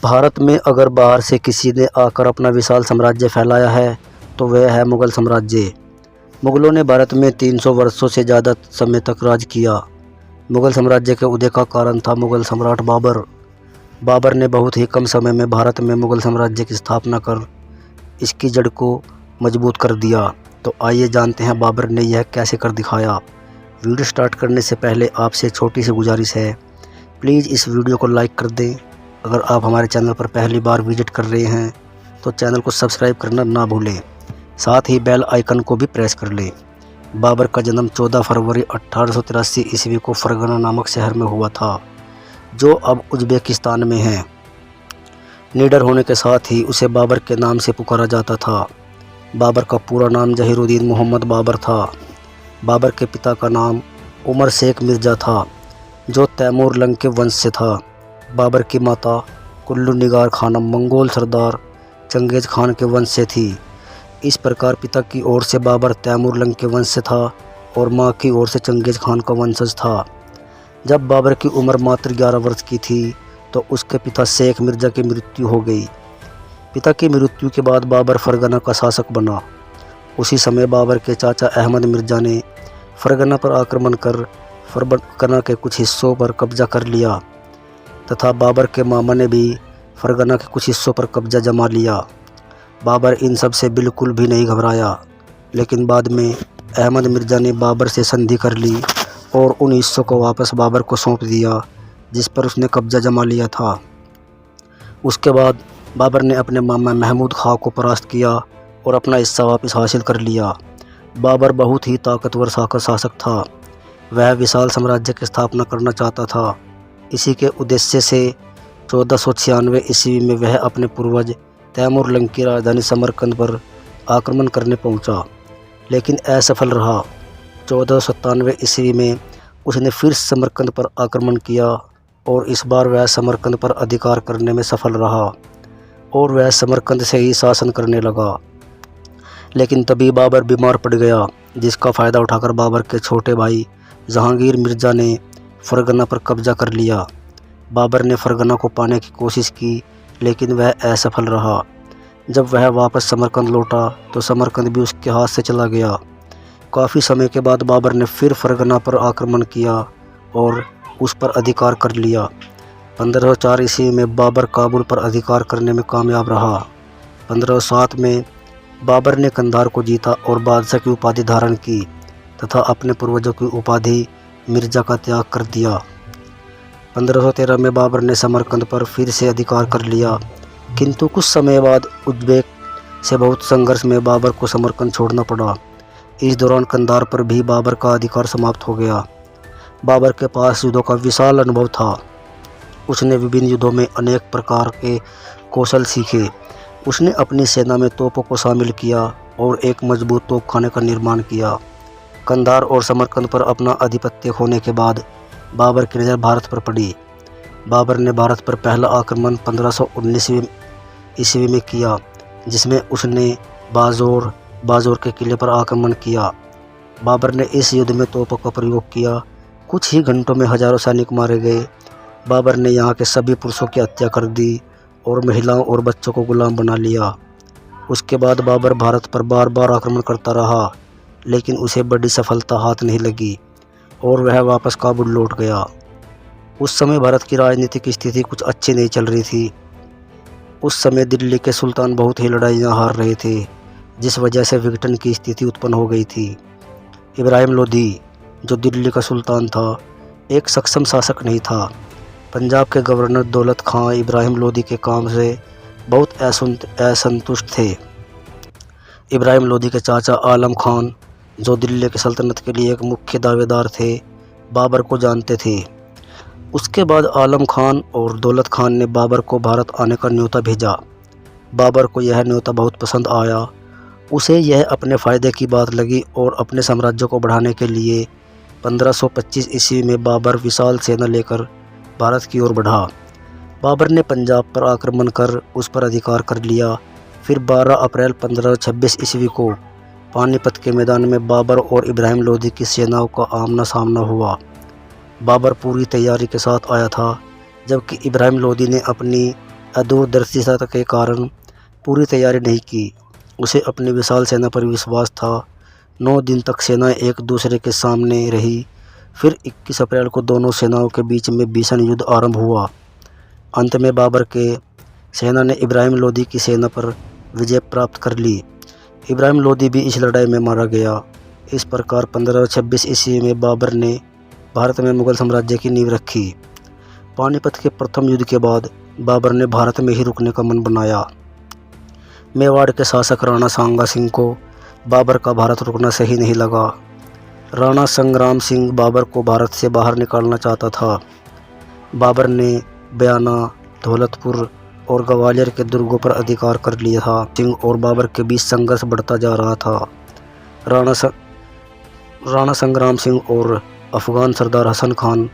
भारत में अगर बाहर से किसी ने आकर अपना विशाल साम्राज्य फैलाया है तो वह है मुग़ल साम्राज्य। मुग़लों ने भारत में 300 वर्षों से ज़्यादा समय तक राज किया। मुग़ल साम्राज्य के उदय का कारण था मुग़ल सम्राट बाबर। बाबर ने बहुत ही कम समय में भारत में मुग़ल साम्राज्य की स्थापना कर इसकी जड़ को मजबूत कर दिया। तो आइए जानते हैं बाबर ने यह कैसे कर दिखाया। वीडियो स्टार्ट करने से पहले आपसे छोटी सी गुजारिश है, प्लीज़ इस वीडियो को लाइक कर दें। अगर आप हमारे चैनल पर पहली बार विजिट कर रहे हैं तो चैनल को सब्सक्राइब करना ना भूलें, साथ ही बेल आइकन को भी प्रेस कर लें। बाबर का जन्म 14 फरवरी 1883 ईस्वी को फरगना नामक शहर में हुआ था, जो अब उज़्बेकिस्तान में है। निडर होने के साथ ही उसे बाबर के नाम से पुकारा जाता था। बाबर का पूरा नाम जहीरुद्दीन मोहम्मद बाबर था। बाबर के पिता का नाम उमर शेख मिर्ज़ा था, जो तैमूर लंग के वंश से था। बाबर की माता कुल्लू निगार खानम मंगोल सरदार चंगेज़ खान के वंश से थी। इस प्रकार पिता की ओर से बाबर तैमूर लंग के वंश से था और मां की ओर से चंगेज़ खान का वंशज था। जब बाबर की उम्र मात्र 11 वर्ष की थी तो उसके पिता शेख मिर्ज़ा की मृत्यु हो गई। पिता की मृत्यु के बाद बाबर फरगना का शासक बना। उसी समय बाबर के चाचा अहमद मिर्ज़ा ने फरगना पर आक्रमण कर फरगना के कुछ हिस्सों पर कब्जा कर लिया तथा बाबर के मामा ने भी फरगना के कुछ हिस्सों पर कब्जा जमा लिया। बाबर इन सब से बिल्कुल भी नहीं घबराया, लेकिन बाद में अहमद मिर्ज़ा ने बाबर से संधि कर ली और उन हिस्सों को वापस बाबर को सौंप दिया जिस पर उसने कब्जा जमा लिया था। उसके बाद बाबर ने अपने मामा महमूद खां को परास्त किया और अपना हिस्सा वापस हासिल कर लिया। बाबर बहुत ही ताकतवर शासक था। वह विशाल साम्राज्य की स्थापना करना चाहता था। इसी के उद्देश्य से 1496 ईस्वी में वह अपने पूर्वज तैमूर लंग की राजधानी समरकंद पर आक्रमण करने पहुंचा, लेकिन असफल रहा। 1497 ईस्वी में उसने फिर समरकंद पर आक्रमण किया और इस बार वह समरकंद पर अधिकार करने में सफल रहा और वह समरकंद से ही शासन करने लगा। लेकिन तभी बाबर बीमार पड़ गया, जिसका फ़ायदा उठाकर बाबर के छोटे भाई जहांगीर मिर्ज़ा ने फरगना पर कब्जा कर लिया। बाबर ने फरगना को पाने की कोशिश की, लेकिन वह असफल रहा। जब वह वापस समरकंद लौटा तो समरकंद भी उसके हाथ से चला गया। काफ़ी समय के बाद बाबर ने फिर फरगना पर आक्रमण किया और उस पर अधिकार कर लिया। 1504 ईस्वी में बाबर काबुल पर अधिकार करने में कामयाब रहा। 1507 में बाबर ने कंधार को जीता और बादशाह की उपाधि धारण की तथा अपने पूर्वजों की उपाधि मिर्ज़ा का त्याग कर दिया। 1513 में बाबर ने समरकंद पर फिर से अधिकार कर लिया, किंतु कुछ समय बाद उज़्बेक से बहुत संघर्ष में बाबर को समरकंद छोड़ना पड़ा। इस दौरान कंधार पर भी बाबर का अधिकार समाप्त हो गया। बाबर के पास युद्धों का विशाल अनुभव था। उसने विभिन्न युद्धों में अनेक प्रकार के कौशल सीखे। उसने अपनी सेना में तोपों को शामिल किया और एक मजबूत तोपखाने का निर्माण किया। कंधार और समरकंद पर अपना आधिपत्य खोने के बाद बाबर की नज़र भारत पर पड़ी। बाबर ने भारत पर पहला आक्रमण 1519 ईस्वी में किया, जिसमें उसने बाजोर के किले पर आक्रमण किया। बाबर ने इस युद्ध में तोपों का प्रयोग किया। कुछ ही घंटों में हजारों सैनिक मारे गए। बाबर ने यहाँ के सभी पुरुषों की हत्या कर दी और महिलाओं और बच्चों को गुलाम बना लिया। उसके बाद बाबर भारत पर बार बार आक्रमण करता रहा, लेकिन उसे बड़ी सफलता हाथ नहीं लगी और वह वापस काबुल लौट गया। उस समय भारत की राजनीतिक स्थिति कुछ अच्छी नहीं चल रही थी। उस समय दिल्ली के सुल्तान बहुत ही लड़ाइयाँ हार रहे थे, जिस वजह से विघटन की स्थिति उत्पन्न हो गई थी। इब्राहिम लोधी, जो दिल्ली का सुल्तान था, एक सक्षम शासक नहीं था। पंजाब के गवर्नर दौलत खां इब्राहिम लोधी के काम से बहुत असंतुष्ट थे। इब्राहिम लोधी के चाचा आलम खान, जो दिल्ली की सल्तनत के लिए एक मुख्य दावेदार थे, बाबर को जानते थे। उसके बाद आलम खान और दौलत खान ने बाबर को भारत आने का न्योता भेजा। बाबर को यह न्योता बहुत पसंद आया। उसे यह अपने फ़ायदे की बात लगी और अपने साम्राज्य को बढ़ाने के लिए 1525 ईस्वी में बाबर विशाल सेना लेकर भारत की ओर बढ़ा। बाबर ने पंजाब पर आक्रमण कर उस पर अधिकार कर लिया। फिर 12 अप्रैल 1526 ईस्वी को पानीपत के मैदान में बाबर और इब्राहिम लोधी की सेनाओं का आमना सामना हुआ। बाबर पूरी तैयारी के साथ आया था, जबकि इब्राहिम लोधी ने अपनी अदूरदर्शिता के कारण पूरी तैयारी नहीं की। उसे अपनी विशाल सेना पर विश्वास था। 9 दिन तक सेनाएं एक दूसरे के सामने रही। फिर 21 अप्रैल को दोनों सेनाओं के बीच में भीषण युद्ध आरंभ हुआ। अंत में बाबर के सेना ने इब्राहिम लोदी की सेना पर विजय प्राप्त कर ली। इब्राहिम लोदी भी इस लड़ाई में मारा गया। इस प्रकार 1526 ईस्वी में बाबर ने भारत में मुगल साम्राज्य की नींव रखी। पानीपत के प्रथम युद्ध के बाद बाबर ने भारत में ही रुकने का मन बनाया। मेवाड़ के शासक राणा सांगा सिंह को बाबर का भारत रुकना सही नहीं लगा। राणा संग्राम सिंह बाबर को भारत से बाहर निकालना चाहता था। बाबर ने बयाना, दौलतपुर और ग्वालियर के दुर्गों पर अधिकार कर लिया था। सिंह और बाबर के बीच संघर्ष बढ़ता जा रहा था। राणा संग्राम सिंह और अफगान सरदार हसन खान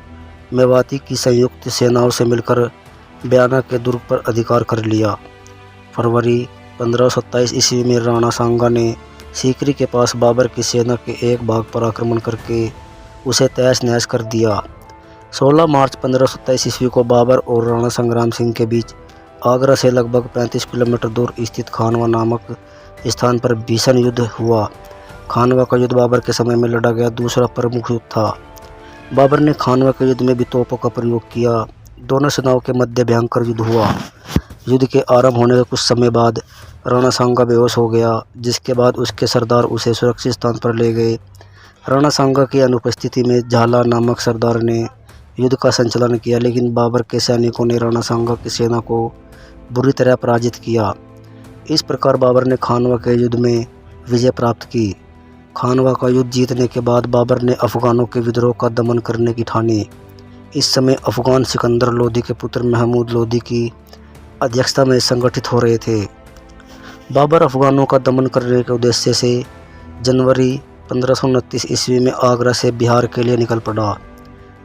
मेवाती की संयुक्त सेनाओं से मिलकर बयाना के दुर्ग पर अधिकार कर लिया। फरवरी 1527 ईस्वी में राणा सांगा ने सीकरी के पास बाबर की सेना के एक भाग पर आक्रमण करके उसे तहस नहस कर दिया। 16 मार्च 1527 ईस्वी को बाबर और राणा संग्राम सिंह के बीच आगरा से लगभग 35 किलोमीटर दूर स्थित खानवा नामक स्थान पर भीषण युद्ध हुआ। खानवा का युद्ध बाबर के समय में लड़ा गया दूसरा प्रमुख युद्ध था। बाबर ने खानवा के युद्ध में भी तोपों का प्रयोग किया। दोनों सेनाओं के मध्य भयंकर युद्ध हुआ। युद्ध के आरंभ होने के कुछ समय बाद राणा सांगा बेहोश हो गया, जिसके बाद उसके सरदार उसे सुरक्षित स्थान पर ले गए। राणा सांगा की अनुपस्थिति में झाला नामक सरदार ने युद्ध का संचालन किया, लेकिन बाबर के सैनिकों ने राणा सांगा की सेना को बुरी तरह पराजित किया। इस प्रकार बाबर ने खानवा के युद्ध में विजय प्राप्त की। खानवा का युद्ध जीतने के बाद बाबर ने अफगानों के विद्रोह का दमन करने की ठानी। इस समय अफगान सिकंदर लोदी के पुत्र महमूद लोदी की अध्यक्षता में संगठित हो रहे थे। बाबर अफगानों का दमन करने के उद्देश्य से जनवरी 1529 ईस्वी में आगरा से बिहार के लिए निकल पड़ा।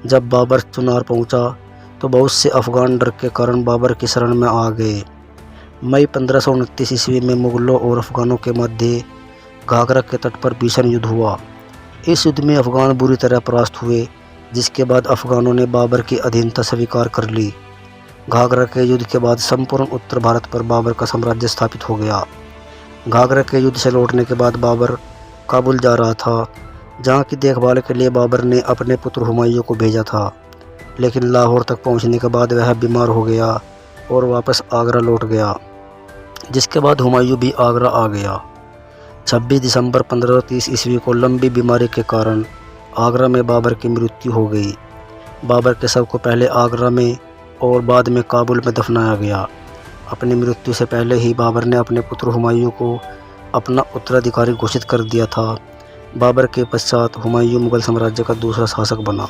जब बाबर चुनार पहुंचा तो बहुत से अफगान डर के कारण बाबर की शरण में आ गए। मई 1529 ईस्वी में मुगलों और अफगानों के मध्य घाघरा के तट पर भीषण युद्ध हुआ। इस युद्ध में अफगान बुरी तरह परास्त हुए, जिसके बाद अफगानों ने बाबर की अधीनता स्वीकार कर ली। घाघरा के युद्ध के बाद संपूर्ण उत्तर भारत पर बाबर का साम्राज्य स्थापित हो गया। घाघरा के युद्ध से लौटने के बाद बाबर काबुल जा रहा था, जहां की देखभाल के लिए बाबर ने अपने पुत्र हुमायूं को भेजा था, लेकिन लाहौर तक पहुंचने के बाद वह बीमार हो गया और वापस आगरा लौट गया, जिसके बाद हुमायूं भी आगरा आ गया। 26 दिसंबर 1530 ईस्वी को लंबी बीमारी के कारण आगरा में बाबर की मृत्यु हो गई। बाबर के शव को पहले आगरा में और बाद में काबुल में दफनाया गया। अपनी मृत्यु से पहले ही बाबर ने अपने पुत्र हुमायूं को अपना उत्तराधिकारी घोषित कर दिया था। बाबर के पश्चात हुमायूं मुगल साम्राज्य का दूसरा शासक बना।